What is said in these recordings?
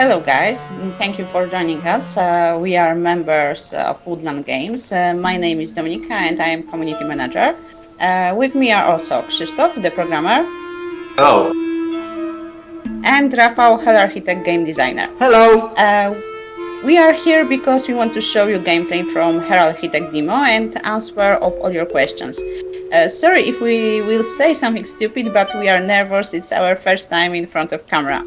Hello guys, thank you for joining us. We are members of Woodland Games. My name is Dominika and I am community manager. With me are also Krzysztof, the programmer. Hello. And Rafał, Hell Architect game designer. Hello. We are here because we want to show you gameplay from Hell Architect demo and answer of all your questions. Sorry if we will say something stupid, but we are nervous. It's our first time in front of camera.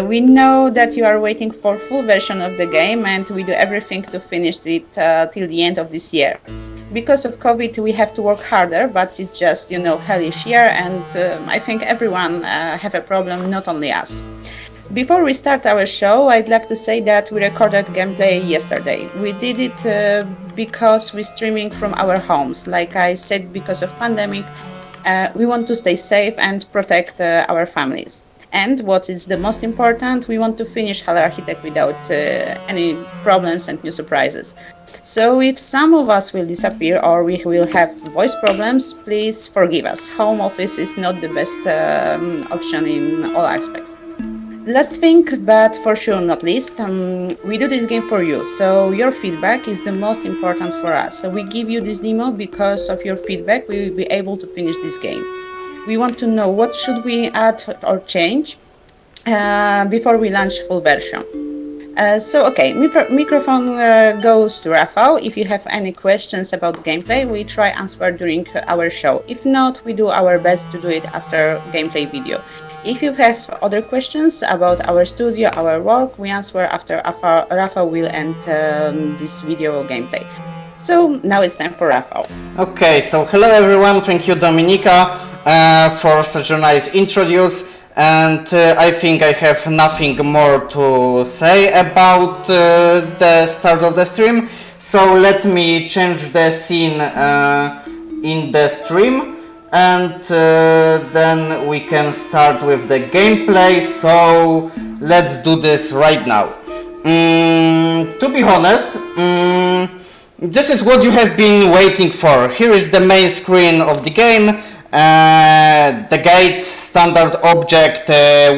We know that you are waiting for full version of the game and we do everything to finish it till the end of this year. Because of COVID we have to work harder, but it's just, hellish year and I think everyone have a problem, not only us. Before we start our show, I'd like to say that we recorded gameplay yesterday. We did it because we're streaming from our homes. Like I said, because of pandemic, we want to stay safe and protect our families. And what is the most important, we want to finish Hell Architect without any problems and new surprises. So if some of us will disappear or we will have voice problems, please forgive us. Home office is not the best option in all aspects. Last thing, but for sure not least, we do this game for you, so your feedback is the most important for us. So we give you this demo because of your feedback we will be able to finish this game. We want to know what should we add or change before we launch full version. Microphone goes to Rafał. If you have any questions about gameplay, we try answer during our show. If not, we do our best to do it after gameplay video. If you have other questions about our studio, our work, we answer after Rafał will end this video gameplay. So now it's time for Rafał. Okay, so hello everyone, thank you Dominika for such a nice introduce. And I think I have nothing more to say about the start of the stream. So let me change the scene in the stream and then we can start with the gameplay. So let's do this right now. To be honest, this is what you have been waiting for. Here is the main screen of the game. The gate, standard object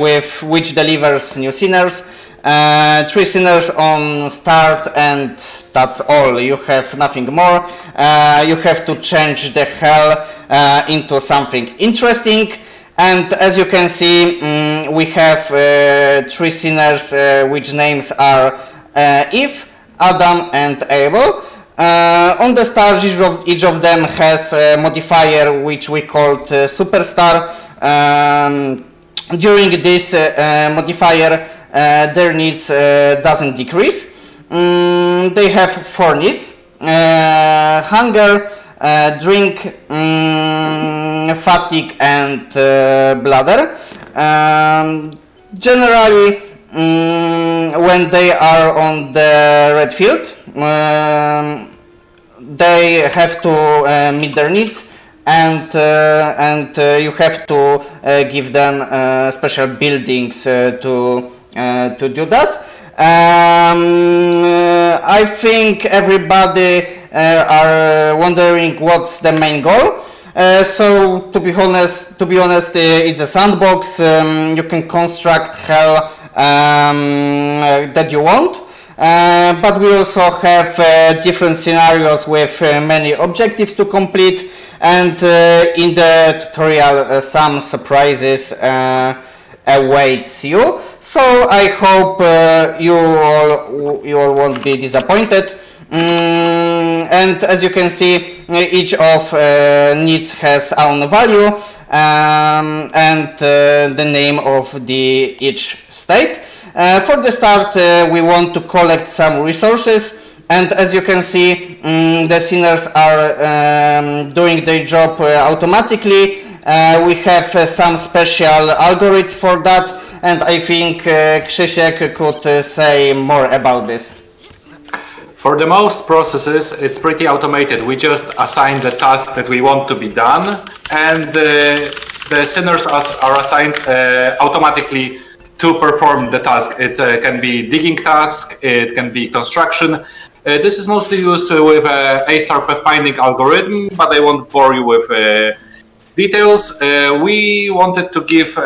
with which delivers new sinners, 3 sinners on start, and that's all. You have nothing more. You have to change the hell into something interesting, and as you can see we have 3 sinners which names are Eve, Adam and Abel. On the start, each of them has a modifier which we called superstar. During this modifier, their needs doesn't decrease. They have 4 needs: hunger, drink, fatigue, and bladder. Generally, when they are on the red field, they have to meet their needs, and you have to give them special buildings to do this. I think everybody are wondering what's the main goal. So to be honest, it's a sandbox. You can construct hell that you want. But we also have different scenarios with many objectives to complete, and in the tutorial some surprises awaits you. So I hope you all won't be disappointed. And as you can see, each of needs has own value and the name of each state. For the start, we want to collect some resources, and as you can see, the sinners are doing their job automatically. We have some special algorithms for that, and I think Krzysiek could say more about this. For the most processes, it's pretty automated. We just assign the task that we want to be done, and the sinners are assigned automatically to perform the task. It can be digging task, it can be construction. This is mostly used with A-star pathfinding algorithm, but I won't bore you with details. We wanted to give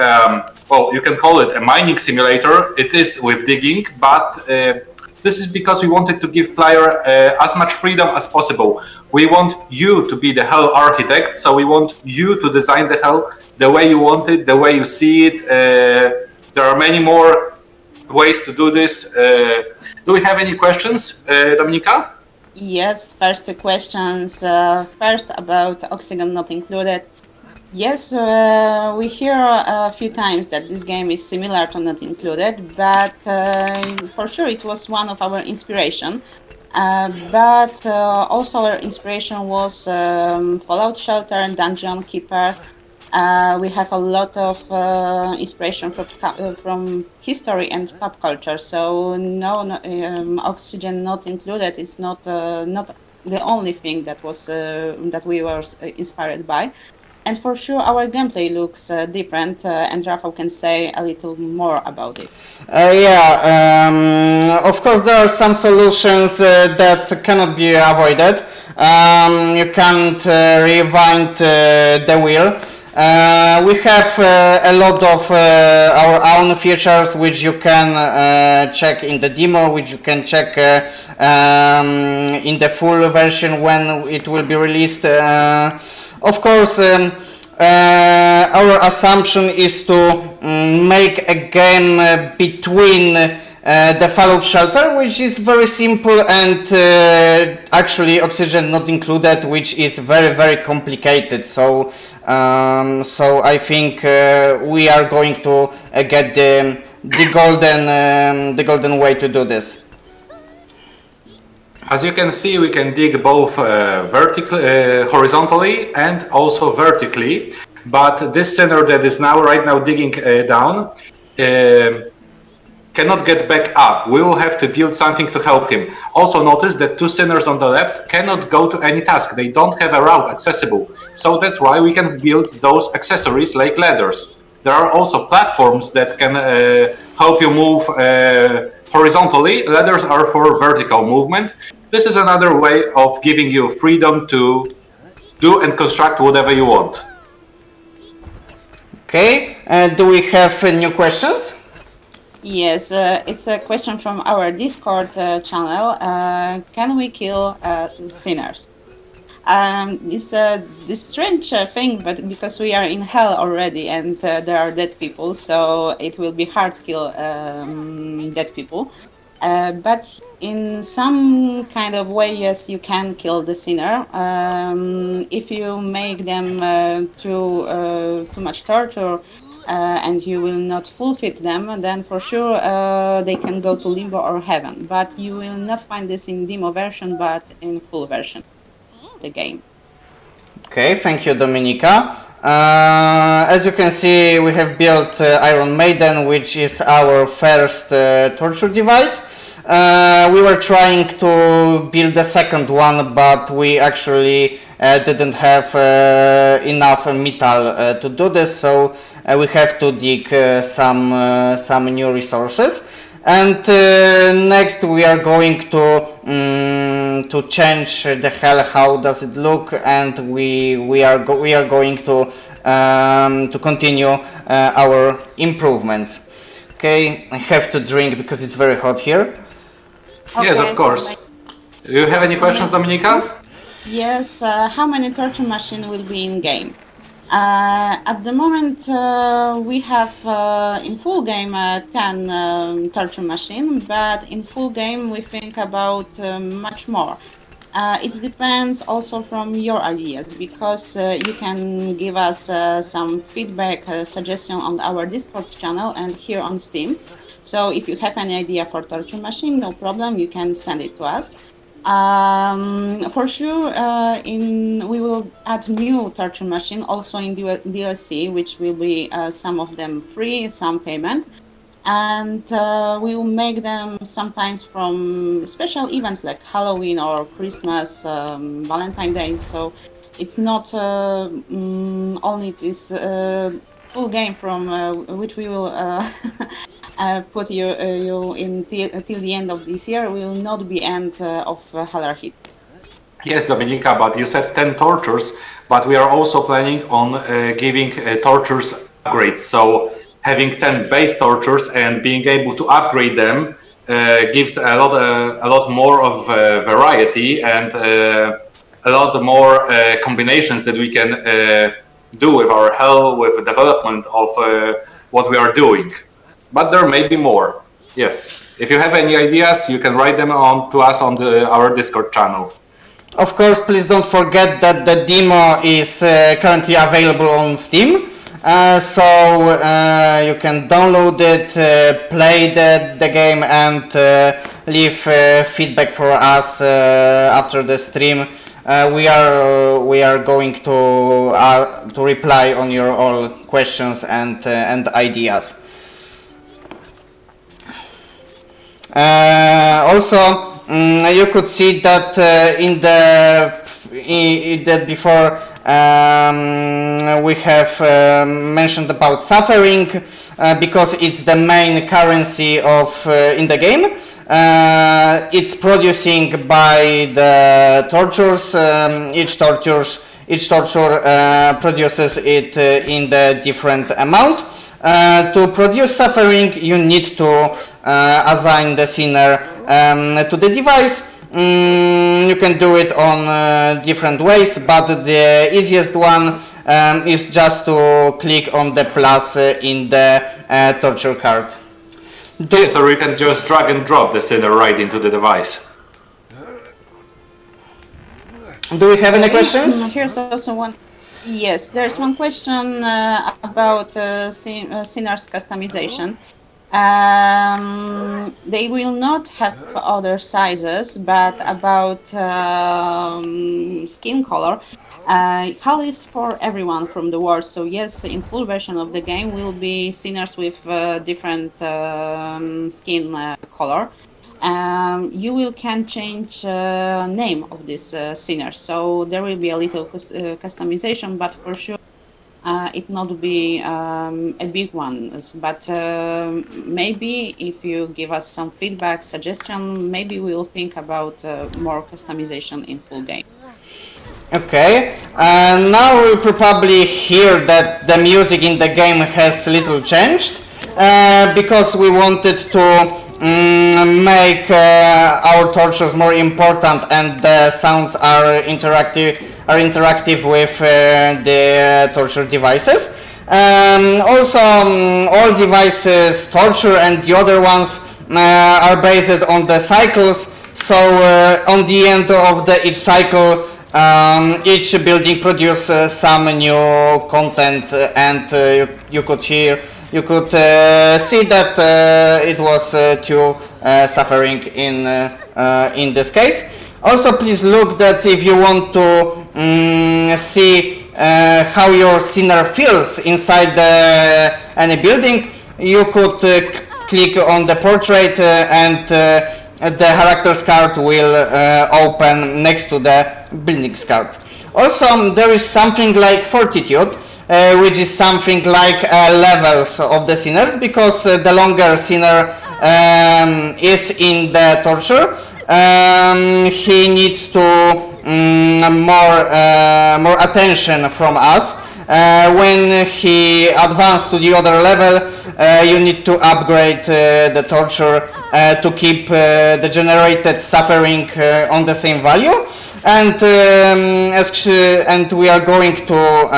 well, you can call it a mining simulator. It is with digging, but this is because we wanted to give player as much freedom as possible. We want you to be the hell architect, so we want you to design the hell the way you want it, the way you see it. There are many more ways to do this. Do we have any questions, Dominika? Yes, first two questions. First about Oxygen not included. Yes, we hear a few times that this game is similar to Not Included, but for sure it was one of our inspiration. But also our inspiration was Fallout Shelter and Dungeon Keeper. We have a lot of inspiration from history and pop culture. So Oxygen Not Included is not the only thing that was that we were inspired by. And for sure, our gameplay looks different, and Rafał can say a little more about it. Of course, there are some solutions that cannot be avoided. You can't rewind the wheel. We have a lot of our own features which you can check in the demo, which you can check in the full version when it will be released. Of course, our assumption is to make a game between the Fallout Shelter, which is very simple, and actually Oxygen Not Included, which is very, very complicated. So I think we are going to get the golden way to do this. As you can see, we can dig both horizontally and also vertically. But this sinner that is right now digging down cannot get back up. We will have to build something to help him. Also notice that two sinners on the left cannot go to any task. They don't have a route accessible. So that's why we can build those accessories like ladders. There are also platforms that can help you move horizontally. Ladders are for vertical movement. This is another way of giving you freedom to do and construct whatever you want. Okay, do we have new questions? Yes, it's a question from our Discord channel. Can we kill sinners? It's this strange thing, but because we are in hell already and there are dead people, so it will be hard to kill dead people. But in some kind of way, yes, you can kill the sinner. If you make them too much torture and you will not fulfill them, then for sure they can go to limbo or heaven. But you will not find this in demo version, but in full version of the game. Okay, thank you, Dominika. As you can see, we have built Iron Maiden, which is our first torture device. We were trying to build the second one, but we actually didn't have enough metal to do this, so we have to dig some new resources. And next we are going to change the hell. How does it look? And we are going to continue our improvements. Okay, I have to drink because it's very hot here. Okay, yes, of course. Do you have any questions, Dominika? Yes, how many torture machines will be in game? At the moment, we have in full game 10 torture machine, but in full game we think about much more. It depends also from your ideas, because you can give us some feedback, suggestion on our Discord channel and here on Steam. So if you have any idea for torture machine, no problem, you can send it to us. For sure, we will add new torture machine also in DLC, which will be some of them free, some payment, and we will make them sometimes from special events like Halloween or Christmas, Valentine's Day. So it's not only this full game from which we will put you in till the end of this year. Will not be end of Halarhit. Yes, Dominika, but you said 10 tortures, but we are also planning on giving tortures upgrades. So having 10 base tortures and being able to upgrade them gives a lot more of variety and a lot more combinations that we can do with our help, with the development of what we are doing. But there may be more. Yes. If you have any ideas, you can write them on to us on our Discord channel. Of course, please don't forget that the demo is currently available on Steam. So you can download it, play the game, and leave feedback for us after the stream. We are going to reply on your all questions and ideas. Also, you could see that before we have mentioned about suffering because it's the main currency of in the game. It's producing by the tortures. Each torture produces it in the different amount. To produce suffering, you need to assign the sinner to the device. You can do it on different ways, but the easiest one is just to click on the plus in the torture card. Yes, or you can just drag and drop the sinner right into the device. Do we have any questions? Here's also one. Yes, there's one question about sinner's customization. They will not have other sizes, but about skin color, HAL is for everyone from the world. So yes, in full version of the game will be sinners with different skin color. You can change name of this sinner, so there will be a little customization, but for sure it not be a big one. But maybe if you give us some feedback, suggestion, maybe we'll think about more customization in full game. Okay, now we probably hear that the music in the game has little changed because we wanted to make our tortures more important and the sounds are interactive with the torture devices. Also, all devices, torture and the other ones are based on the cycles. So on the end of each cycle, each building produces some new content, and you could see that it was two suffering in this case. Also, please look that if you want to see how your sinner feels inside any building, you could click on the portrait and the character's card will open next to the building's card. Also, there is something like fortitude, which is something like levels of the sinners, because the longer sinner is in the torture, he needs to more attention from us. When he advances to the other level, you need to upgrade the torture to keep the generated suffering on the same value. And we are going to,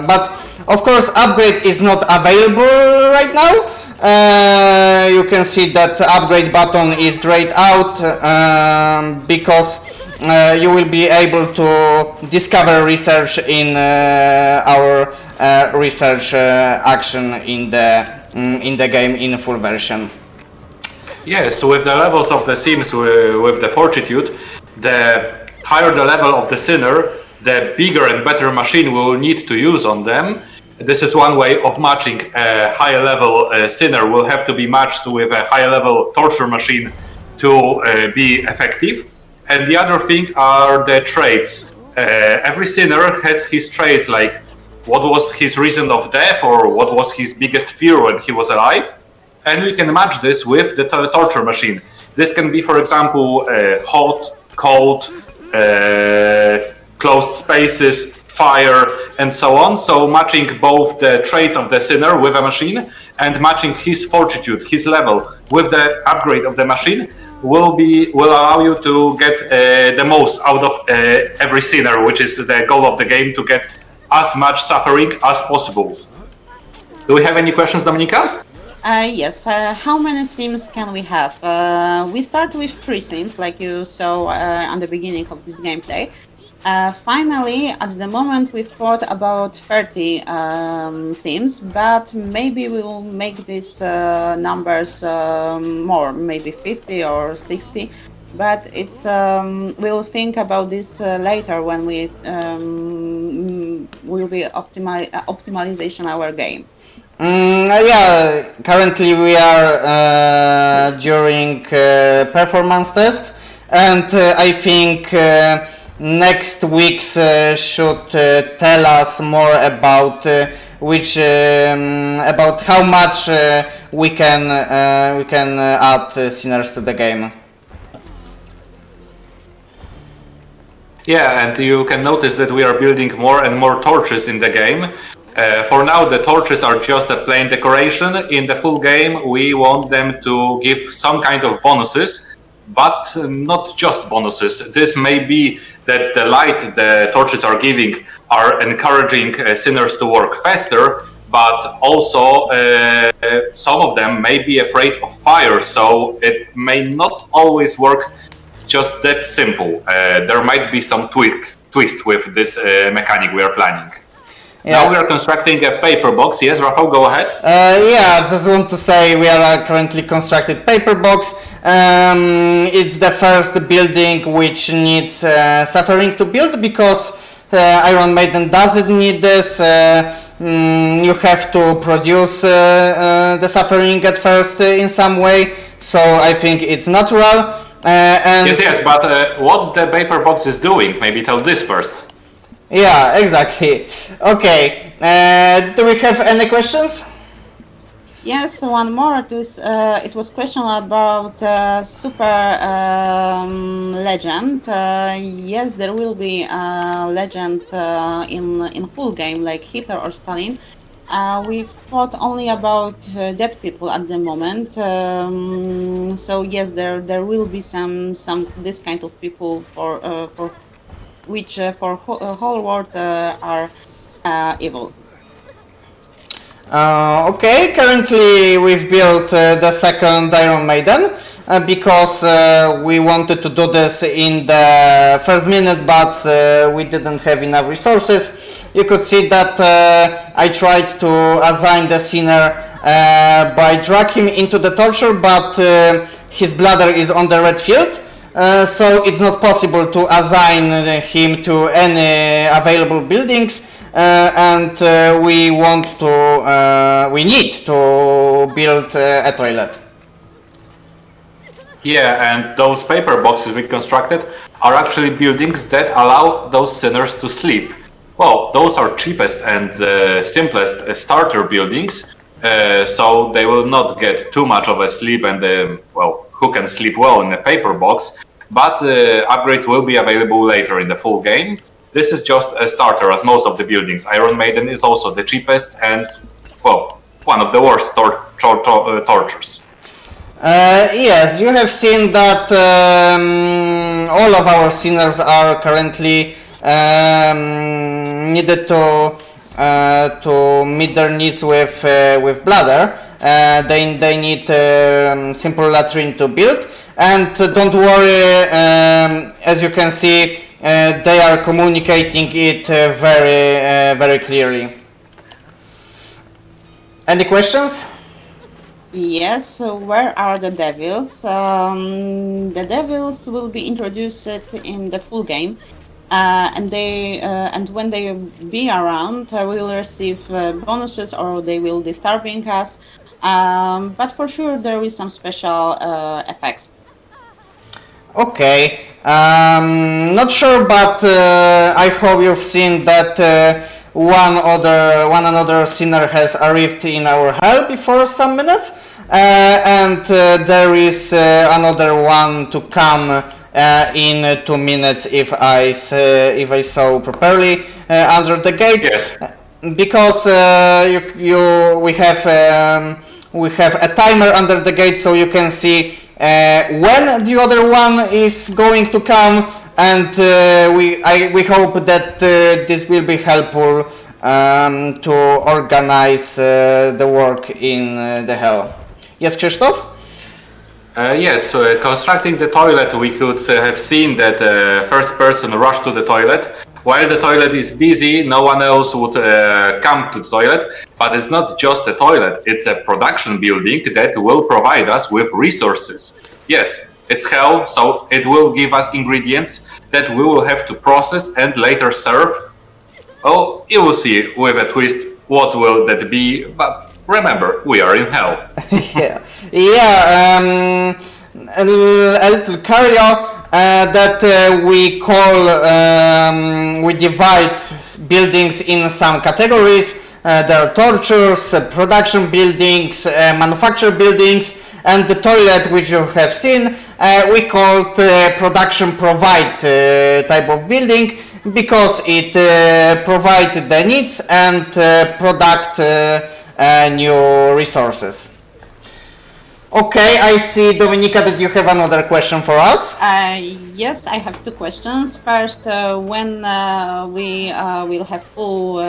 but of course upgrade is not available right now. You can see that the upgrade button is grayed out because you will be able to discover research in our research action in the game in full version. Yes, with the levels of the sims with the fortitude, the higher the level of the sinner, the bigger and better machine we will need to use on them. This is one way of matching. A high level sinner will have to be matched with a high level torture machine to be effective. And the other thing are the traits. Every sinner has his traits, like what was his reason of death or what was his biggest fear when he was alive. And we can match this with the torture machine. This can be, for example, hot, cold, closed spaces, fire, and so on. So matching both the traits of the sinner with a machine and matching his fortitude, his level with the upgrade of the machine will allow you to get the most out of every sinner, which is the goal of the game, to get as much suffering as possible. Do we have any questions, Dominika? Yes, how many sims can we have? We start with 3 sims, like you saw on the beginning of this gameplay. Finally, at the moment, we thought about 30 sims, but maybe we will make these numbers more, maybe 50 or 60. But it's we'll think about this later when we will be optimization our game. Yeah, currently we are during performance test, and I think next weeks should tell us more about about how much we can add sinners to the game. Yeah, and you can notice that we are building more and more torches in the game. For now, the torches are just a plain decoration. In the full game, we want them to give some kind of bonuses, but not just bonuses. This may be that the light the torches are giving are encouraging sinners to work faster, but also some of them may be afraid of fire, so it may not always work just that simple. There might be some twist with this mechanic we are planning. Yeah. Now we are constructing a paper box. Yes, Rafał, go ahead. Yeah, I just want to say we are currently constructing paper box. It's the first building which needs suffering to build, because Iron Maiden doesn't need this. You have to produce the suffering at first in some way, so I think it's natural. Yes, but what the paper box is doing, maybe tell this first. Yeah, exactly. Okay, do we have any questions? Yes, one more. It was question about super legend. Yes, there will be a legend in full game, like Hitler or Stalin. We thought only about dead people at the moment. So yes, there will be some this kind of people for which for whole world are evil. Okay, currently we've built the second Iron Maiden because we wanted to do this in the first minute, but we didn't have enough resources. You could see that I tried to assign the sinner by drag him into the torture, but his bladder is on the red field. So it's not possible to assign him to any available buildings, and we need to build a toilet. Yeah, and those paper boxes we constructed are actually buildings that allow those sinners to sleep. Well, those are cheapest and simplest starter buildings, so they will not get too much of a sleep, and who can sleep well in a paper box, but upgrades will be available later in the full game. This is just a starter, as most of the buildings. Iron Maiden is also the cheapest and, one of the worst tortures. Yes, you have seen that all of our sinners are currently needed to meet their needs with bladder. They need simple latrine to build, and don't worry, as you can see, they are communicating it very clearly. Any questions? Yes, so where are the devils? The devils will be introduced in the full game, and when they be around, we will receive bonuses, or they will disturbing us. But for sure, there is some special effects. Okay, not sure, but I hope you've seen that one another sinner has arrived in our hell before some minutes, and there is another one to come in 2 minutes, if I saw properly, under the gate. Yes. Because we have We have a timer under the gate, so you can see when the other one is going to come, and we hope that this will be helpful to organize the work in the hell. Yes, Krzysztof? Yes, constructing the toilet, we could have seen that first person rushed to the toilet. While the toilet is busy, no one else would come to the toilet. But it's not just a toilet, it's a production building that will provide us with resources. Yes, it's hell, so it will give us ingredients that we will have to process and later serve. Oh, you will see with a twist what will that be, but remember, we are in hell. A little carrier that we call, we divide buildings in some categories. There are tortures, production buildings, manufacture buildings, and the toilet which you have seen, we call production provide type of building, because it provides the needs and product new resources. Okay, I see, Dominika, that you have another question for us. Yes, I have two questions. First, when we will have full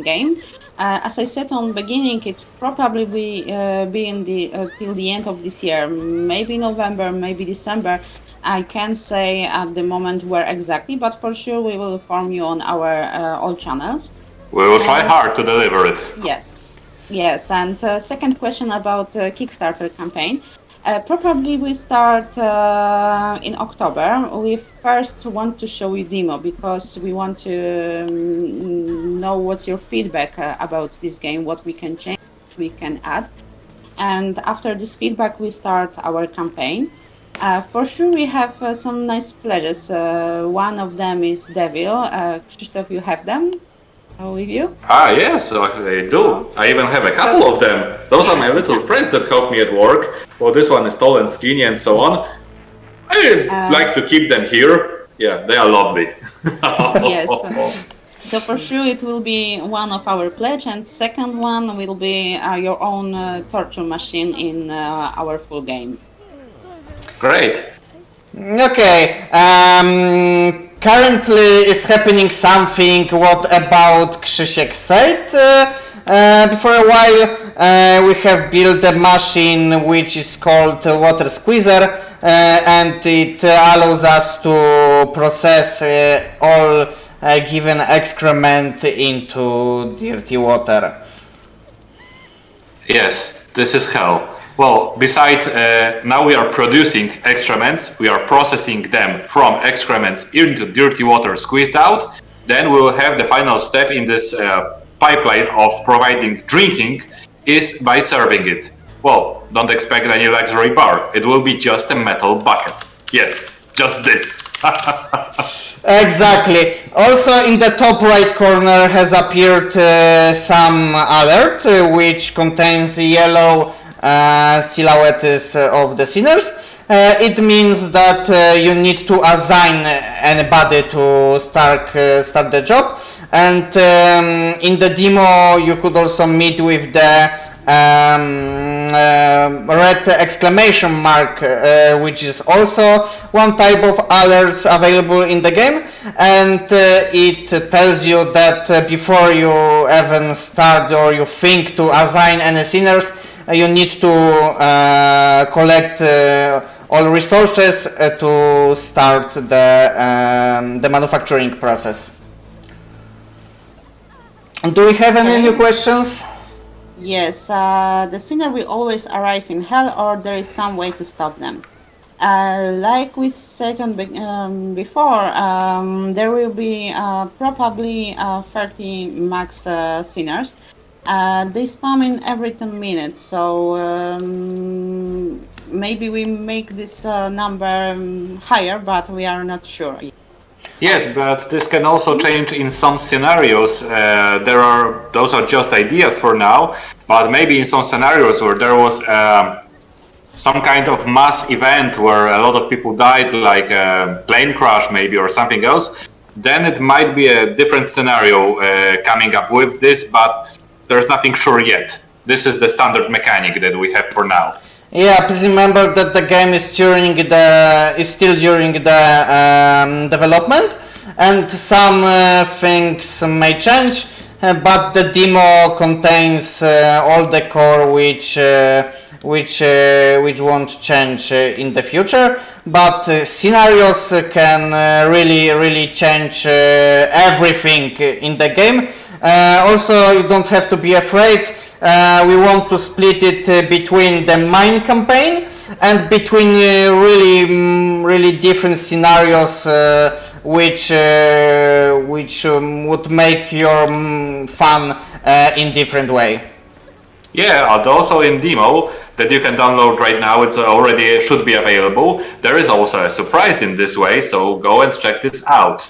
game. As I said on beginning, it probably be in the till the end of this year, maybe November, maybe December. I can't say at the moment where exactly, but for sure we will inform you on our all channels. We will try hard to deliver it. Yes, and second question about Kickstarter campaign. Probably we start in October. We first want to show you demo because we want to know what's your feedback about this game, what we can change, what we can add. And after this feedback, we start our campaign. For sure, we have some nice pledges. One of them is Devil. Krzysztof, you have them with you? Yes, I do. I even have a couple of them. Those are my little friends that help me at work. Well, this one is tall and skinny and so on. I like to keep them here. Yeah, they are lovely. Yes. So for sure it will be one of our pledge, and second one will be your own torture machine in our full game. Great. Okay. Currently is happening something what about Krzysiek said. Before a while we have built a machine which is called water squeezer, and it allows us to process all given excrement into dirty water. Yes, this is hell. Well, besides, now we are producing excrements, we are processing them from excrements into dirty water squeezed out. Then we will have the final step in this pipeline of providing drinking is by serving it. Well, don't expect any luxury bar. It will be just a metal bucket. Yes, just this. Exactly. Also in the top right corner has appeared some alert which contains yellow silhouettes of the sinners. It means that you need to assign anybody to start the job, and in the demo you could also meet with the red exclamation mark, which is also one type of alerts available in the game, and it tells you that before you even start or you think to assign any sinners, you need to collect all resources to start the manufacturing process. Do we have any new questions? Yes, the sinner will always arrive in hell, or there is some way to stop them. Like we said before, there will be probably 30 max sinners. They spawn in every 10 minutes, so maybe we make this number higher, but we are not sure. Yes, but this can also change in some scenarios. Those are just ideas for now, but maybe in some scenarios where there was some kind of mass event where a lot of people died, like a plane crash maybe or something else, then it might be a different scenario coming up with this, but there's nothing sure yet. this is the standard mechanic that we have for now. Yeah, please remember that the game is still during the development, and some things may change, but the demo contains all the core which won't change in the future. But scenarios can really change everything in the game. Also, you don't have to be afraid. We want to split it between the main campaign and between really different scenarios which would make your fun in different way. Yeah, and also in demo that you can download right now, it's already should be available. There is also a surprise in this way, so go and check this out.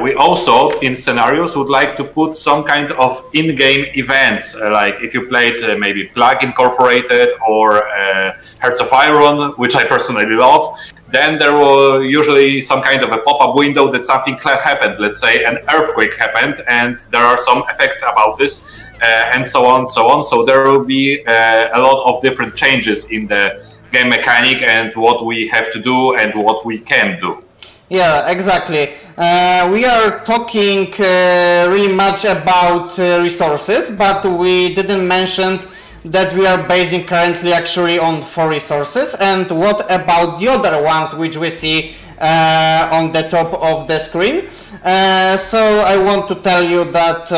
We also, in scenarios, would like to put some kind of in-game events, like if you played maybe Plug Incorporated or Hearts of Iron, which I personally love, then there will usually some kind of a pop-up window that something happened. Let's say an earthquake happened, and there are some effects about this, and so on, so on. So there will be a lot of different changes in the game mechanic and what we have to do and what we can do. Yeah, exactly. We are talking really much about resources, but we didn't mention that we are basing currently actually on 4 resources. And what about the other ones which we see on the top of the screen? So I want to tell you that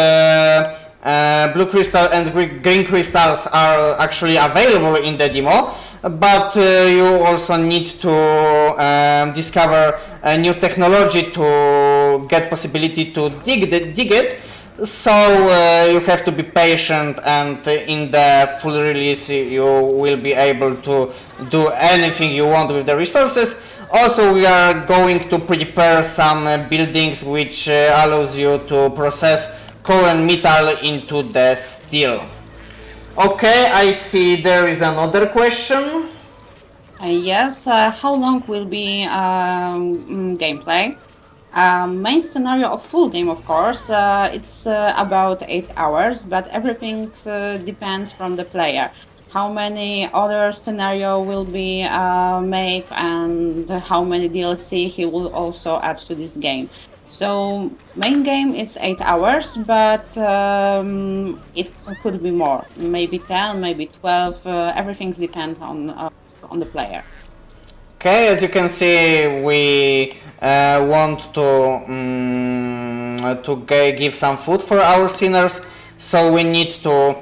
blue crystal and green crystals are actually available in the demo, but you also need to discover a new technology to get possibility to dig it. So you have to be patient, and in the full release you will be able to do anything you want with the resources. Also, we are going to prepare some buildings which allows you to process coal and metal into the steel. Okay, I see there is another question. Yes, how long will be gameplay? Main scenario of full game, of course, it's about 8 hours, but everything depends from the player. How many other scenario will be made, and how many DLC he will also add to this game. So main game it's 8 hours, but it could be more, maybe 10, maybe 12. Everything's depends on the player. Okay, as you can see, we want to give some food for our sinners, so we need to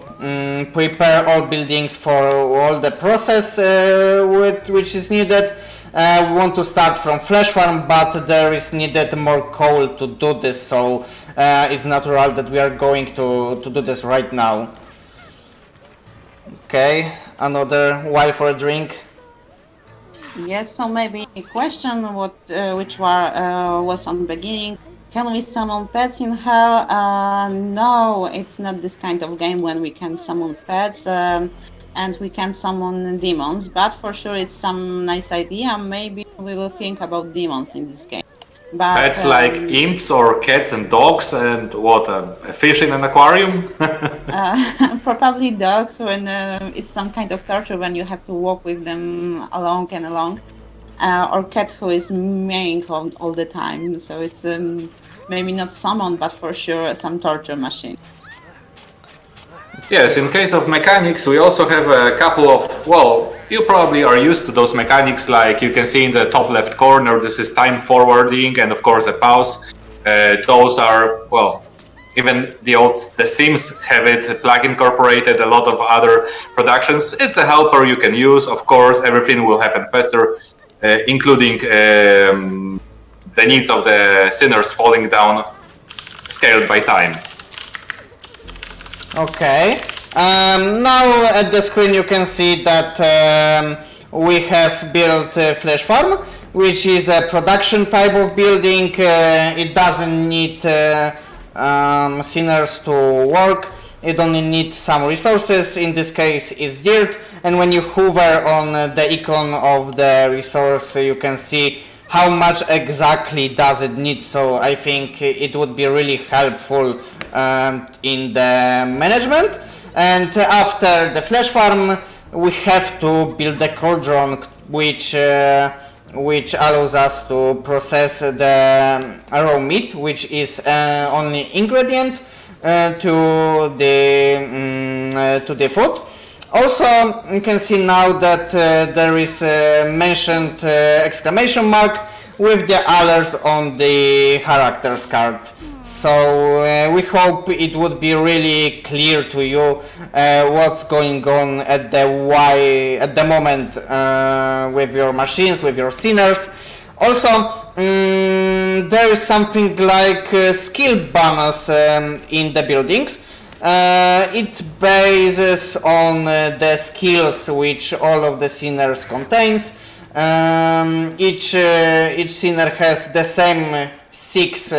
prepare all buildings for all the process which is needed. We want to start from flesh farm, but there is needed more coal to do this, so it's natural that we are going to do this right now. Okay, another while for a drink. Yes, so maybe a question which was on the beginning. Can we summon pets in hell? No, it's not this kind of game when we can summon pets and we can summon demons, but for sure it's some nice idea. Maybe we will think about demons in this game. But, Pets like imps or cats and dogs and what, a fish in an aquarium? probably dogs when it's some kind of torture when you have to walk with them along and along, or cat who is mewing all the time. So it's maybe not summon, but for sure some torture machine. Yes, in case of mechanics, we also have a couple of, well, you probably are used to those mechanics, like you can see in the top left corner, this is time forwarding and of course a pause. Those are, well, even the Sims have it, Plug Incorporated, a lot of other productions. It's a helper you can use, of course, everything will happen faster, including the needs of the sinners falling down, scaled by time. Okay, now at the screen you can see that we have built Flesh Farm, which is a production type of building. It doesn't need sinners to work, it only needs some resources. In this case it's dirt, and when you hover on the icon of the resource you can see how much exactly does it need. So I think it would be really helpful in the management. And after the flesh farm, we have to build the Cauldron, which allows us to process the raw meat, which is only ingredient to the food. Also, you can see now that there is a mentioned exclamation mark with the alert on the characters card. So we hope it would be really clear to you what's going on at the moment with your machines, with your sinners. Also, there is something like skill bonus in the buildings. It bases on the skills which all of the sinners contains. Each sinner has the same six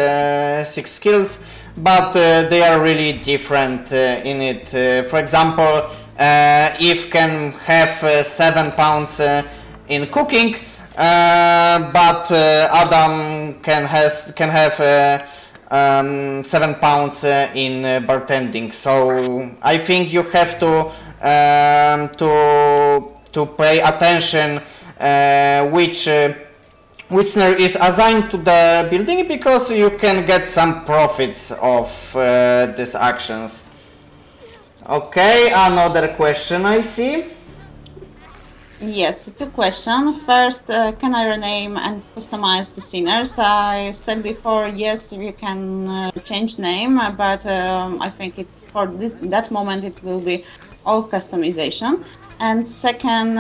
skills, but they are really different in it. For example, Eve can have 7 pounds in cooking, but Adam can have 7 pounds in bartending. So I think you have to pay attention which sinner is assigned to the building, because you can get some profits of these actions. Okay, another question I see. Yes, two questions. First, can I rename and customize the sinners? I said before, yes, you can change name, but I think for that moment it will be all customization. And second,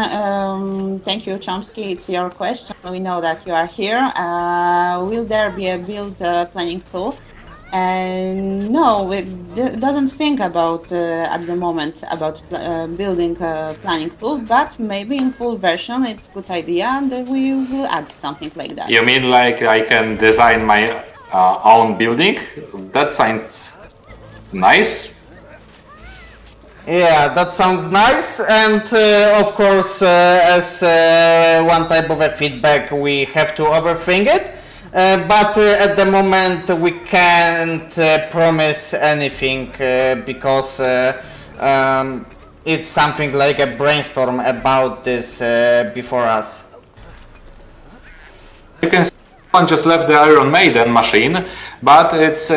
thank you, Chomsky. It's your question. We know that you are here. Will there be a build planning tool? No, it doesn't think about at the moment about building a planning tool, but maybe in full version it's a good idea, and we will add something like that. You mean like I can design my own building? That sounds nice. Yeah, that sounds nice, and of course, as one type of a feedback, we have to overthink it. But at the moment, we can't promise anything because it's something like a brainstorm about this before us. You can see someone just left the Iron Maiden machine, but it's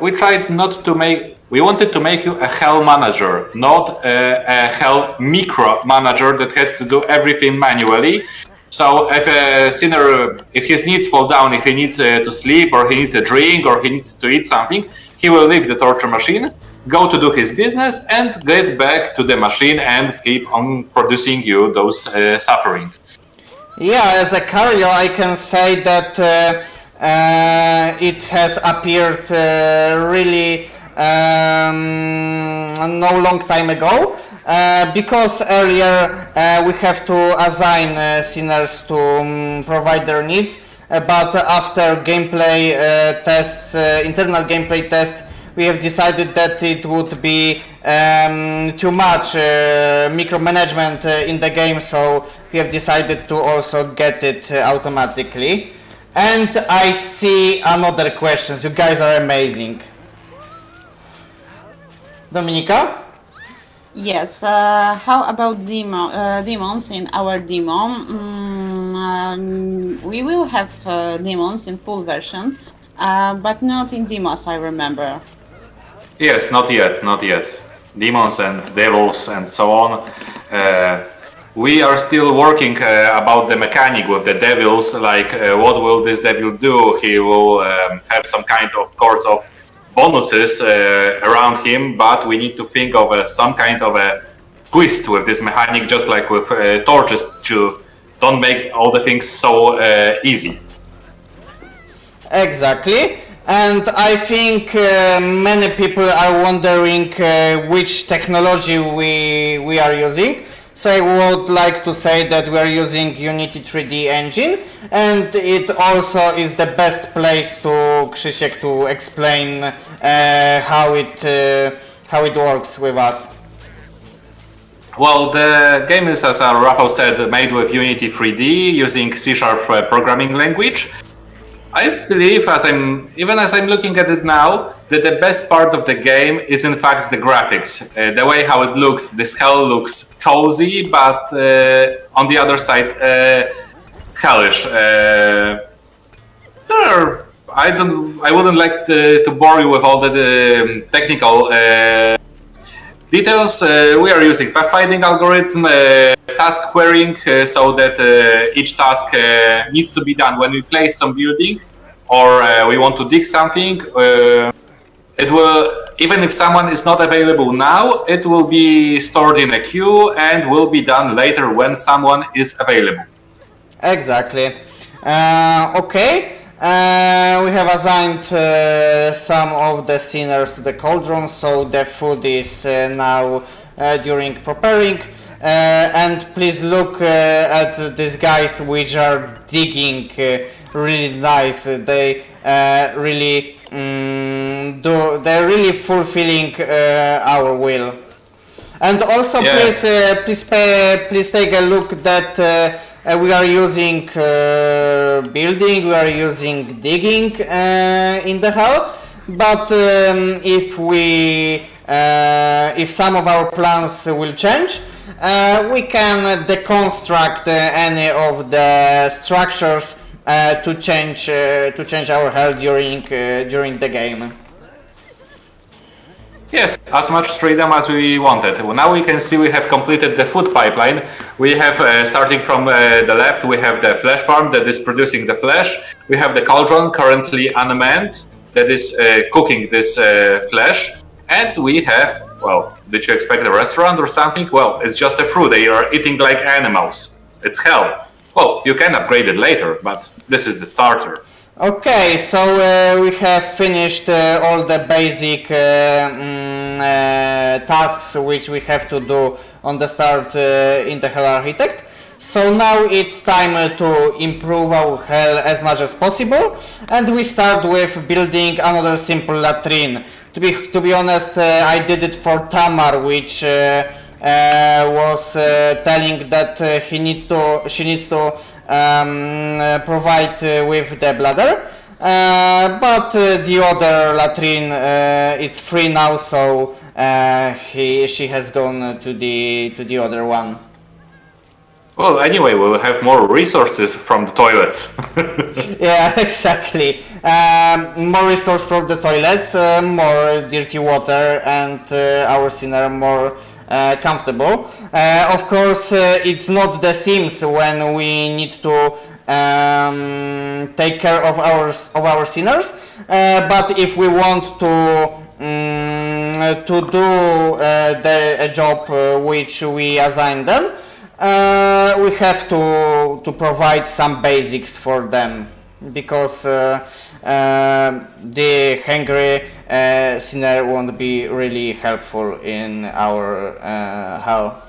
we tried not to make. We wanted to make you a hell manager, not a hell micro manager that has to do everything manually. So if a sinner, if his needs fall down, if he needs to sleep, or he needs a drink, or he needs to eat something, he will leave the torture machine, go to do his business, and get back to the machine and keep on producing you those suffering. Yeah, as a carrier, I can say that it has appeared really no long time ago, because earlier we have to assign sinners to provide their needs, but after gameplay tests, internal gameplay test, we have decided that it would be too much micromanagement in the game, so we have decided to also get it automatically. And I see another question. You guys are amazing. Dominika? Yes, how about demons in our demo? We will have demons in full version, but not in demos, I remember. Yes, not yet. Demons and devils and so on. We are still working about the mechanic with the devils, like what will this devil do? He will have some kind of course of bonuses around him, but we need to think of some kind of a twist with this mechanic, just like with torches, to don't make all the things so easy. Exactly. And I think many people are wondering which technology we are using. So I would like to say that we are using Unity 3D engine, and it also is the best place to Krzysiek to explain how it works with us. Well, the game is, as Rafał said, made with Unity 3D using C# programming language. I believe, as I'm looking at it now, that the best part of the game is in fact the graphics, the way how it looks. This hell looks cozy, but on the other side, hellish. I wouldn't like to bore you with all the technical details. We are using pathfinding algorithm, task querying, so that each task needs to be done when we place some building or we want to dig something. It will, even if someone is not available now, it will be stored in a queue and will be done later when someone is available. Exactly. Okay. We have assigned some of the sinners to the cauldron, so the food is now during preparing. And please look at these guys which are digging really nice. They really they're really fulfilling our will. And also, Yeah. please take a look that we are using building, we are using digging in the hell. But if some of our plans will change, we can deconstruct any of the structures to change our hell during the game. Yes, as much freedom as we wanted. Well, now we can see we have completed the food pipeline. We have, starting from the left, we have the flesh farm that is producing the flesh. We have the cauldron currently unmanned that is cooking this flesh. And we have, well, did you expect a restaurant or something? Well, it's just a fruit. They are eating like animals. It's hell. Well, you can upgrade it later, but this is the starter. Okay, so we have finished all the basic tasks which we have to do on the start in the Hell Architect. So now it's time to improve our hell as much as possible, and we start with building another simple latrine. To be honest, I did it for Tamar, which was telling that she needs to provide with the bladder, but the other latrine it's free now, so she has gone to the other one. Well, anyway, we'll have more resources from the toilets. Yeah, exactly. More resource from the toilets, more dirty water, and our sinner more comfortable. Of course, it's not the Sims when we need to take care of our sinners, but if we want to do a job which we assign them, we have to provide some basics for them, because the hungry sinner won't be really helpful in our hell.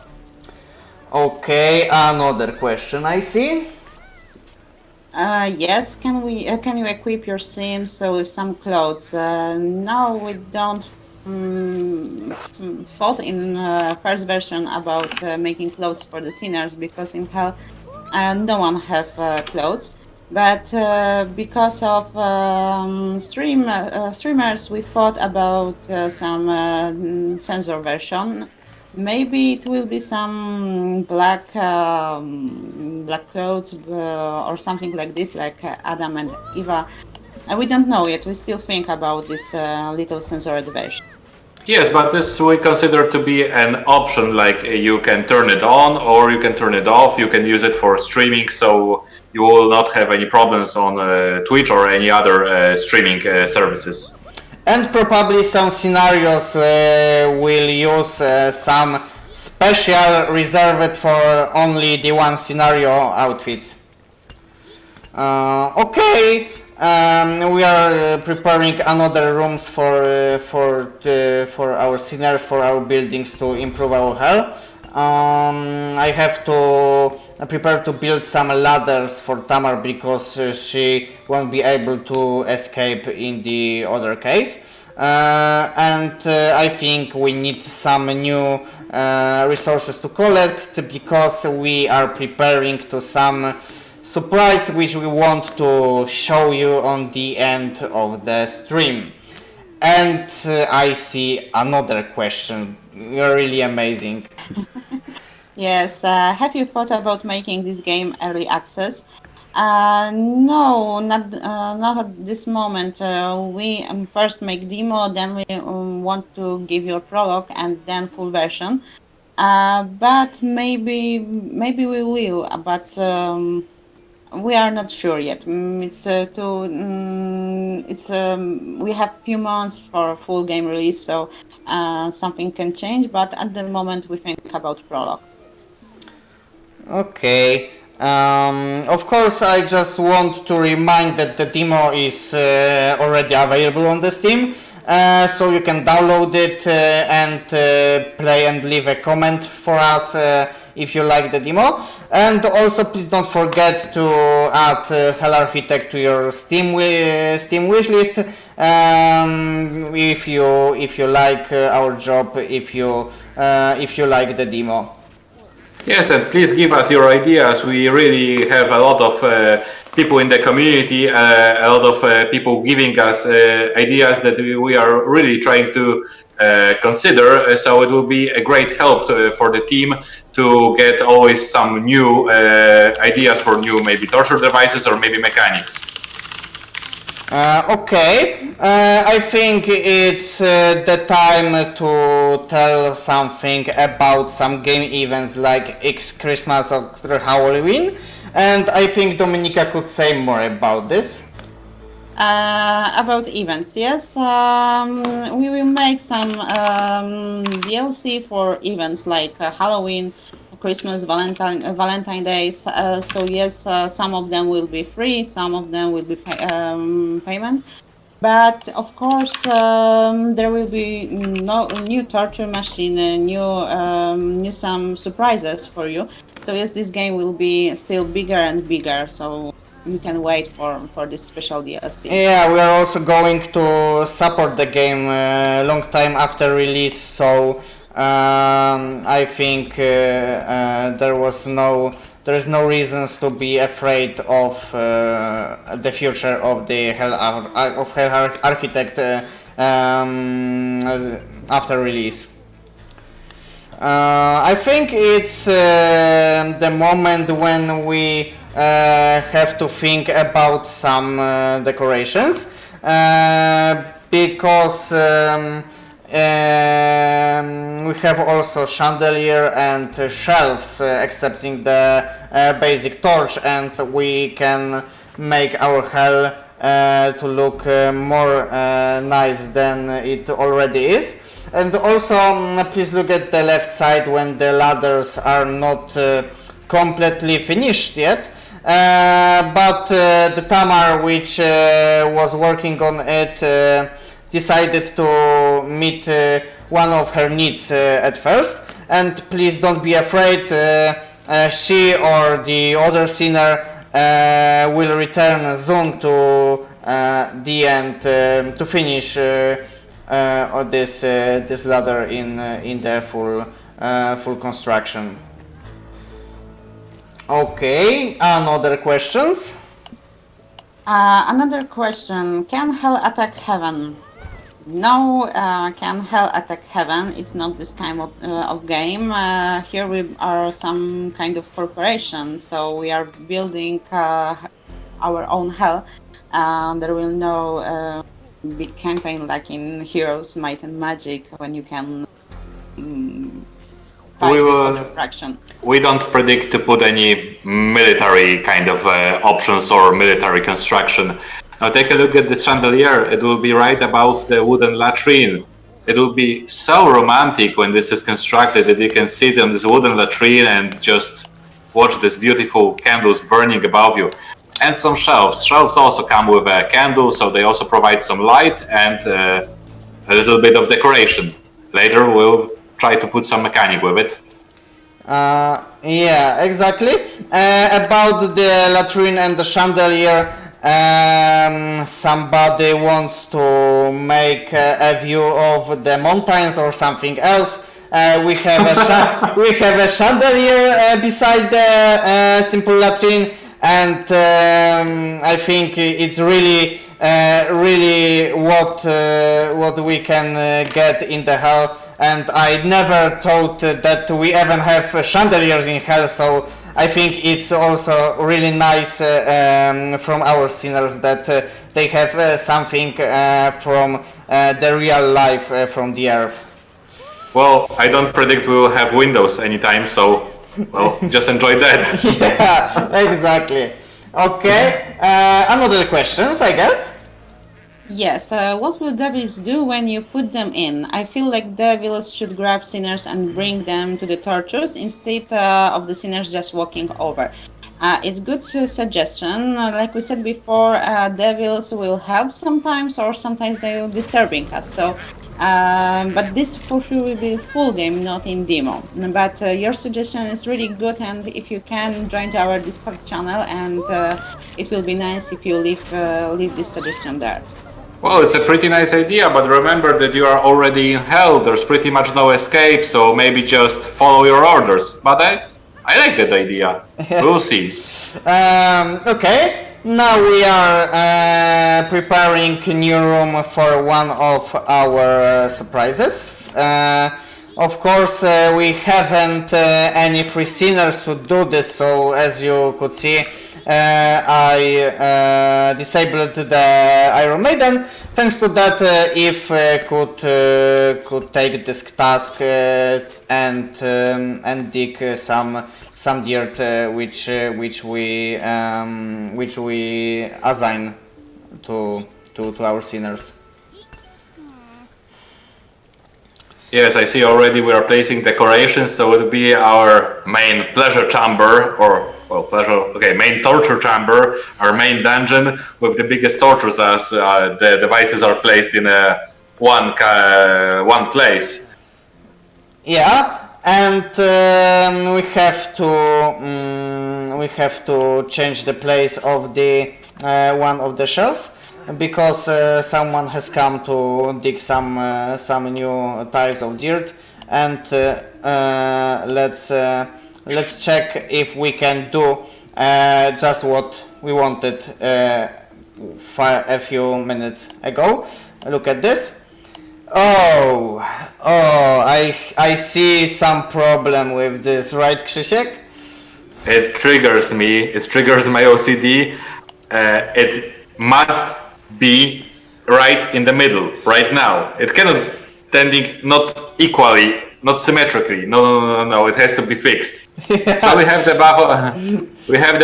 Okay, another question I see. Yes, can you equip your Sims with some clothes? No, we don't thought in first version about making clothes for the sinners, because in hell no one have clothes. But because of streamers, we thought about some sensor version. Maybe it will be some black clothes or something like this, like Adam and Eva. We don't know yet. We still think about this little censored version. Yes, but this we consider to be an option, like you can turn it on or you can turn it off. You can use it for streaming, so you will not have any problems on Twitch or any other streaming services. And probably some scenarios will use some special reserved for only the one scenario outfits. Okay, we are preparing another rooms for our sinners, for our buildings, to improve our health. I have to prepare to build some ladders for Tamar, because she won't be able to escape in the other case. And I think we need some new resources to collect, because we are preparing to some surprise which we want to show you on the end of the stream. And I see another question. You're really amazing. Yes, have you thought about making this game early access? No, not at this moment. We first make demo, then we want to give you a prologue and then full version. But maybe we will, but we are not sure yet. We have few months for full game release, so something can change. But at the moment, we think about prologue. Okay. Of course, I just want to remind that the demo is already available on the Steam, so you can download it and play and leave a comment for us if you like the demo. And also, please don't forget to add Hell Architect to your Steam wishlist if you like our job, if you like the demo. Yes, and please give us your ideas. We really have a lot of people in the community, a lot of people giving us ideas that we are really trying to consider. So it will be a great help for the team to get always some new ideas for new maybe torture devices or maybe mechanics. Okay, I think it's the time to tell something about some game events like Christmas or Halloween, and I think Dominika could say more about this. About events, yes. We will make some DLC for events like Halloween, Christmas, Valentine Days. So yes, some of them will be free, some of them will be payment. But of course, there will be no new torture machine, new some surprises for you. So yes, this game will be still bigger and bigger. So you can wait for this special DLC. Yeah, we are also going to support the game long time after release, so I think there is no reasons to be afraid of the future of the Hell Architect after release. I think it's the moment when we have to think about some decorations because we have also chandelier and shelves accepting the basic torch, and we can make our hell to look more nice than it already is. And also please look at the left side when the ladders are not completely finished yet. But the Tamar, which was working on it, decided to meet one of her needs at first. And please don't be afraid, she or the other sinner will return soon to the end to finish this ladder in the full construction. Okay, another questions? Another question, can hell attack heaven? No, can hell attack heaven? It's not this kind of game. Here we are some kind of corporation, so we are building our own hell. There will no big campaign like in Heroes, Might and Magic, when you can fight with other fraction. We don't predict to put any military kind of options or military construction. Now take a look at the chandelier. It will be right above the wooden latrine. It will be so romantic when this is constructed that you can sit on this wooden latrine and just watch these beautiful candles burning above you. And some shelves. Shelves also come with a candle, so they also provide some light and a little bit of decoration. Later we'll try to put some mechanic with it. Yeah, exactly. About the latrine and the chandelier, somebody wants to make a view of the mountains or something else. We have a chandelier beside the simple latrine, and I think it's really what we can get in the hell. And I never thought that we even have chandeliers in hell, so I think it's also really nice from our sinners that they have something from the real life from the earth. Well, I don't predict we will have Windows anytime, so well, just enjoy that. Yeah, exactly. Okay, another questions, I guess. Yes, what will devils do when you put them in? I feel like devils should grab sinners and bring them to the tortures instead of the sinners just walking over. It's good suggestion. Like we said before, devils will help sometimes, or sometimes they will disturbing us. So, but this for sure will be full game, not in demo. But your suggestion is really good, and if you can join to our Discord channel, and it will be nice if you leave this suggestion there. Well, it's a pretty nice idea, but remember that you are already in hell. There's pretty much no escape, so maybe just follow your orders. But I like that idea. We'll see. Okay, now we are preparing a new room for one of our surprises. Of course, we haven't any free sinners to do this, so as you could see, I disabled the Iron Maiden. Thanks to that, if could take this task and dig some dirt, which we assign to our sinners. Yes, I see already we are placing decorations, so it will be our main pleasure chamber, or, well, main torture chamber, our main dungeon with the biggest tortures, as the devices are placed in one place. Yeah, and we have to change the place of the one of the shelves, because someone has come to dig some new tiles of dirt, and let's check if we can do just what we wanted a few minutes ago. Look at this. Oh, I see some problem with this, right, Krzysiek? It triggers me. It triggers my OCD. It must be right in the middle, right now. It cannot standing not equally, not symmetrically. No. It has to be fixed. So we have the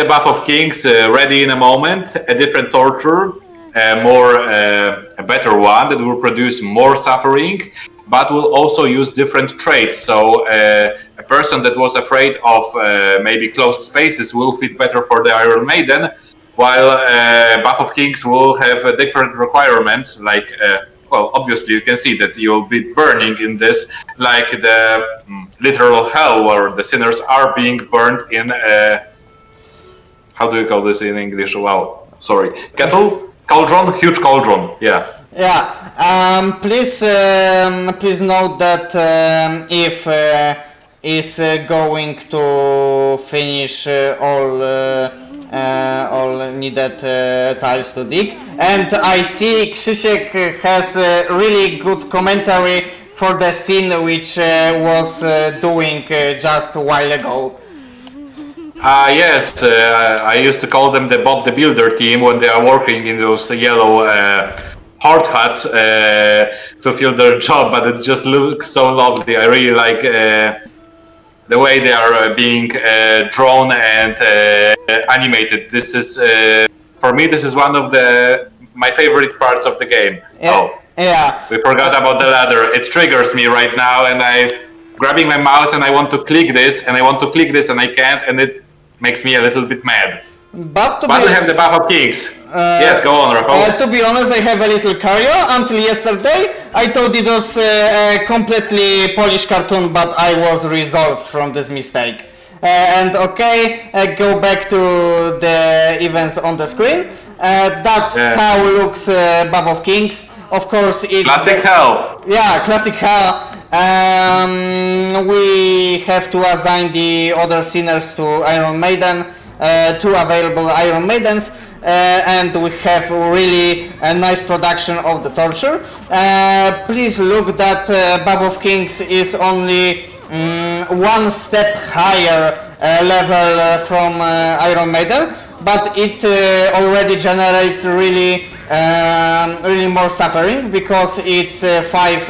buff of kings ready in a moment. A different torture, a better one that will produce more suffering, but will also use different traits. So a person that was afraid of maybe closed spaces will fit better for the Iron Maiden, while buff of kings will have different requirements, like well, obviously you can see that you'll be burning in this, like the literal hell where the sinners are being burned in how do you call this in English? Well, sorry, cauldron, huge cauldron. Yeah. Please note that if is going to finish all needed tiles to dig, and I see Krzysiek has a really good commentary for the scene which was doing just a while ago. Yes, I used to call them the Bob the Builder team when they are working in those yellow hard hats to fill their job, but it just looks so lovely. I really like the way they are being drawn and animated. This is, for me, this is one of my favorite parts of the game. Yeah. We forgot about the ladder. It triggers me right now, and I'm grabbing my mouse and I want to click this, and I want to click this, and I can't, and it makes me a little bit mad. But we have the buff of kings. Yes, go on, Rafał. To be honest, I have a little career. Until yesterday, I thought it was a completely Polish cartoon, but I was resolved from this mistake. And okay, go back to the events on the screen. That's how looks Buff of Kings. Of course, it's classic hell. Yeah, classic hell. We have to assign the other sinners to Iron Maiden. two available Iron Maidens, and we have really a nice production of the torture. Please look that Bath of Kings is only one step higher level from Iron Maiden, but it already generates really more suffering, because it's 5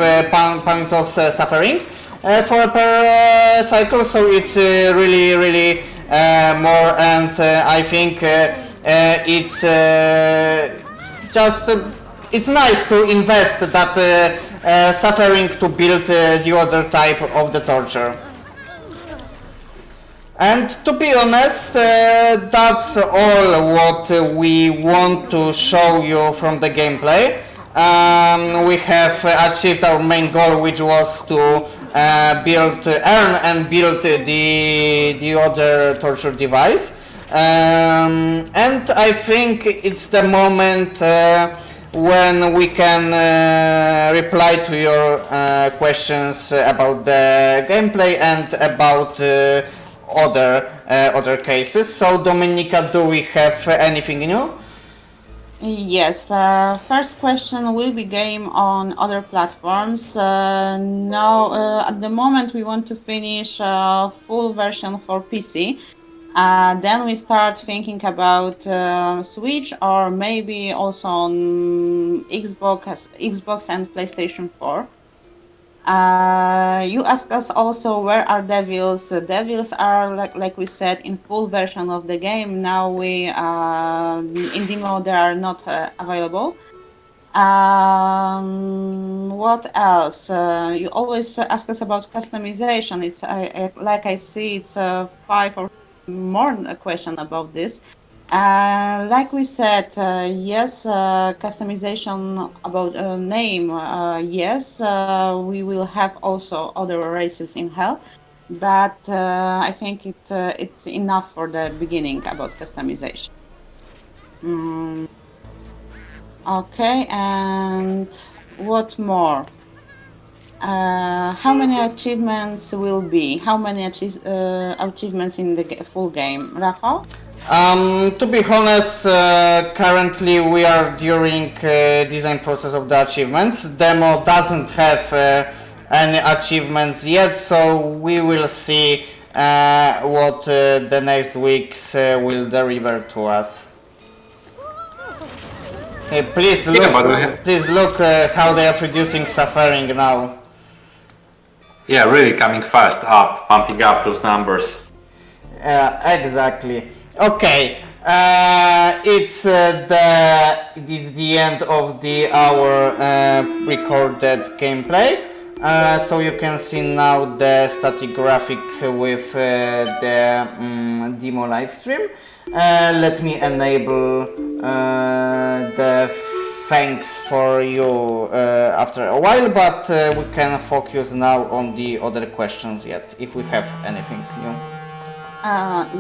points of suffering per cycle, so it's really more, and I think it's just it's nice to invest that suffering to build the other type of the torture. And to be honest, that's all what we want to show you from the gameplay. We have achieved our main goal, which was to earn and build the other torture device. And I think it's the moment when we can reply to your questions about the gameplay and about other cases. So Dominika, do we have anything new? Yes, first question, will be game on other platforms? No, at the moment we want to finish full version for PC. Then we start thinking about Switch, or maybe also on Xbox and PlayStation 4. You asked us also where are devils. Devils are like we said in full version of the game. Now we in demo they are not available. What else? You always ask us about customization. It's like I see it's 5 or more question about this. Like we said, yes, customization about name, yes, we will have also other races in Hell, but I think it's enough for the beginning about customization. Okay, and what more? How many achievements will be? How many achievements in the full game? Rafał? To be honest, currently we are during design process of the achievements. Demo doesn't have any achievements yet, so we will see what the next weeks will deliver to us. Please look how they are producing suffering now. Yeah, really coming fast up, pumping up those numbers. Exactly. Okay, it's the end of our recorded gameplay. So you can see now the static graphic with the demo live stream. Let me enable the thanks for you after a while, but we can focus now on the other questions yet, if we have anything new.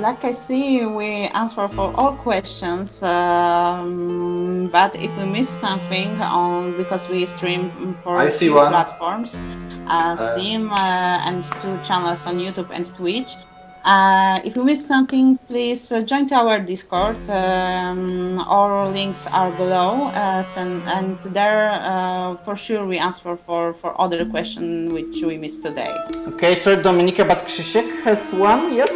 Like I see, we answer for all questions, but if we miss something because we stream for few platforms, Steam and 2 channels on YouTube and Twitch. If you miss something, please join to our Discord. All links are below, and there for sure we answer for other questions which we missed today. Okay, so Dominika, but Krzysiek has one yet?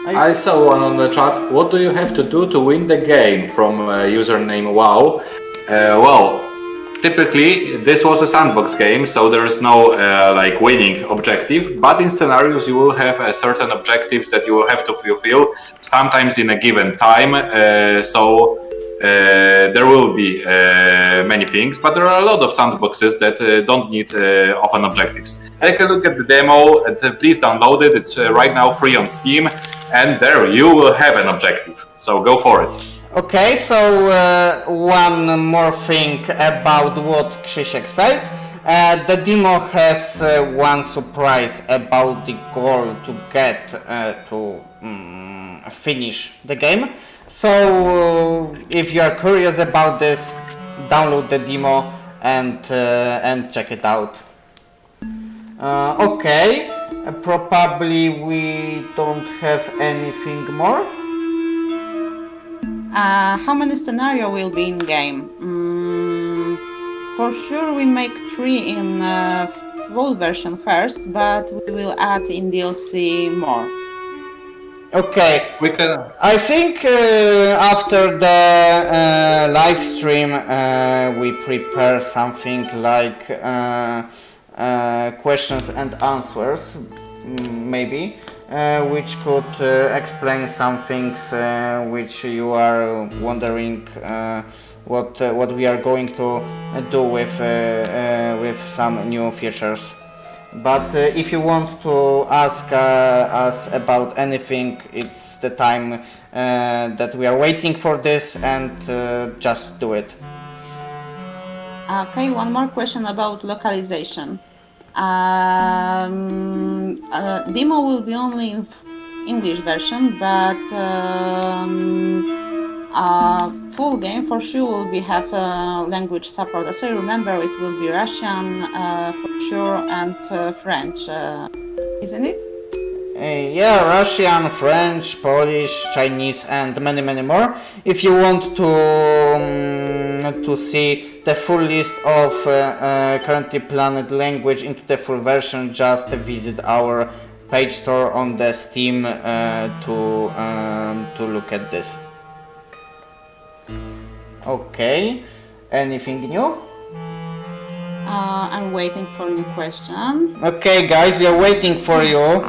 I saw one on the chat. What do you have to do to win the game? From username WoW. Well, typically this was a sandbox game, so there is no like winning objective. But in scenarios, you will have certain objectives that you will have to fulfill, sometimes in a given time. So there will be many things, but there are a lot of sandboxes that don't need often objectives. Take a look at the demo and please download it. It's right now free on Steam, and there you will have an objective. So go for it. Okay, so one more thing about what Krzysiek said. The demo has one surprise about the goal to get to finish the game. So if you are curious about this, download the demo and check it out. Okay, probably we don't have anything more. How many scenario will be in game? For sure, we make 3 in full version first, but we will add in DLC more. Okay. We can. I think after the live stream we prepare something like questions and answers, maybe, which could explain some things which you are wondering what we are going to do with some new features. But if you want to ask us about anything, it's the time that we are waiting for this, and just do it. Okay, one more question about localization. Demo will be only in English version, but full game for sure will be have language support. As I remember, it will be Russian for sure and French, isn't it? Yeah, Russian, French, Polish, Chinese, and many more. If you want to see the full list of currently planned language into the full version, just visit our page store on the Steam to look at this. Okay, anything new? I'm waiting for new question. Okay, guys, we are waiting for you.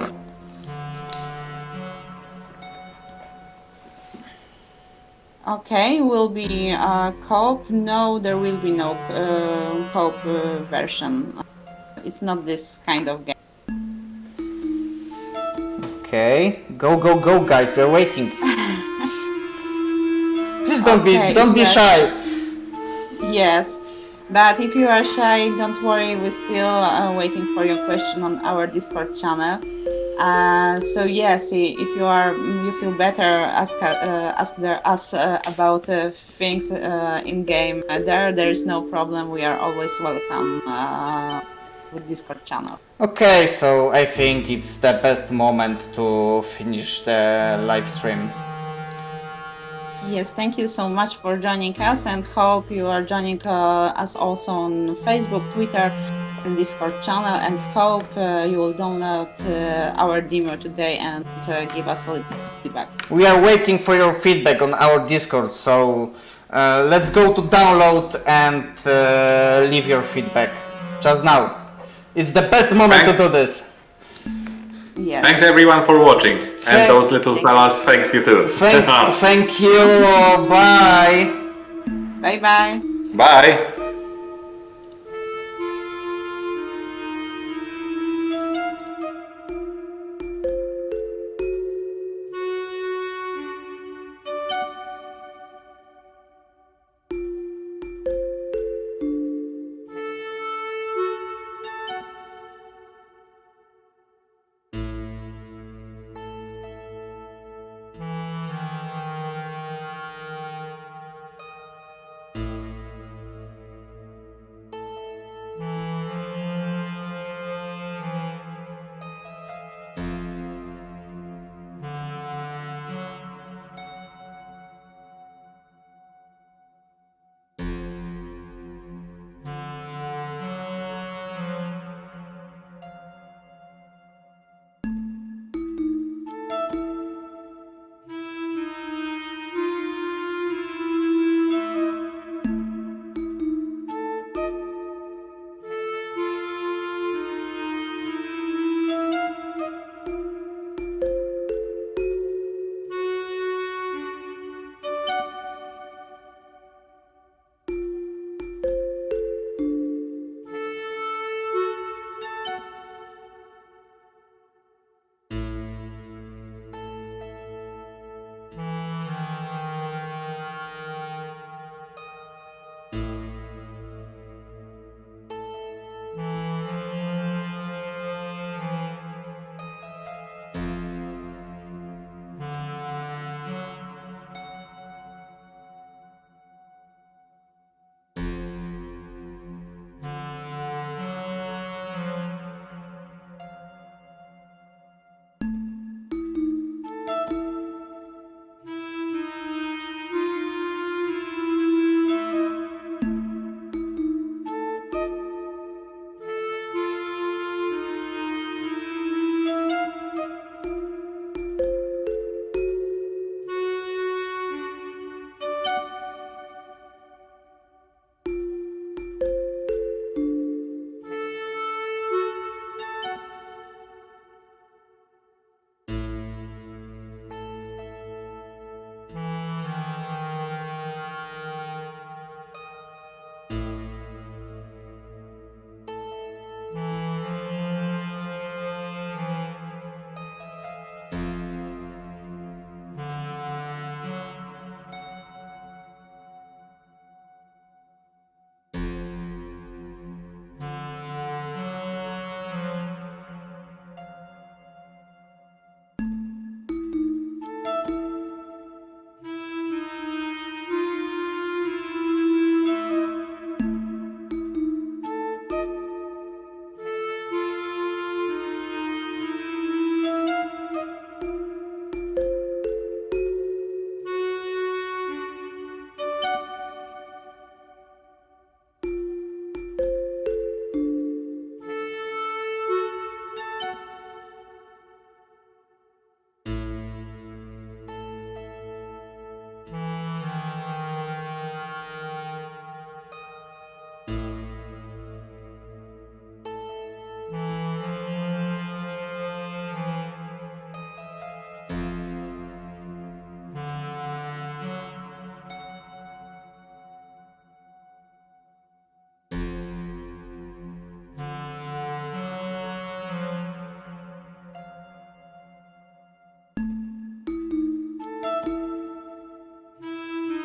Okay, will be co-op? No, there will be no co-op version. It's not this kind of game. Okay, go, guys, we are waiting. Please don't Okay, be yes. shy. Yes, but if you are shy, don't worry. We're still waiting for your question on our Discord channel. So yes, if you feel better, ask us about things in game. There is no problem. We are always welcome with Discord channel. Okay, so I think it's the best moment to finish the live stream. Yes, thank you so much for joining us, and hope you are joining us also on Facebook, Twitter, and Discord channel, and hope you will download our demo today and give us a little feedback. We are waiting for your feedback on our Discord, so let's go to download and leave your feedback just now. It's the best moment to do this. Yes. Thanks everyone for watching, and those little fellas, thanks you too. Thank you. Bye. Bye bye. Bye.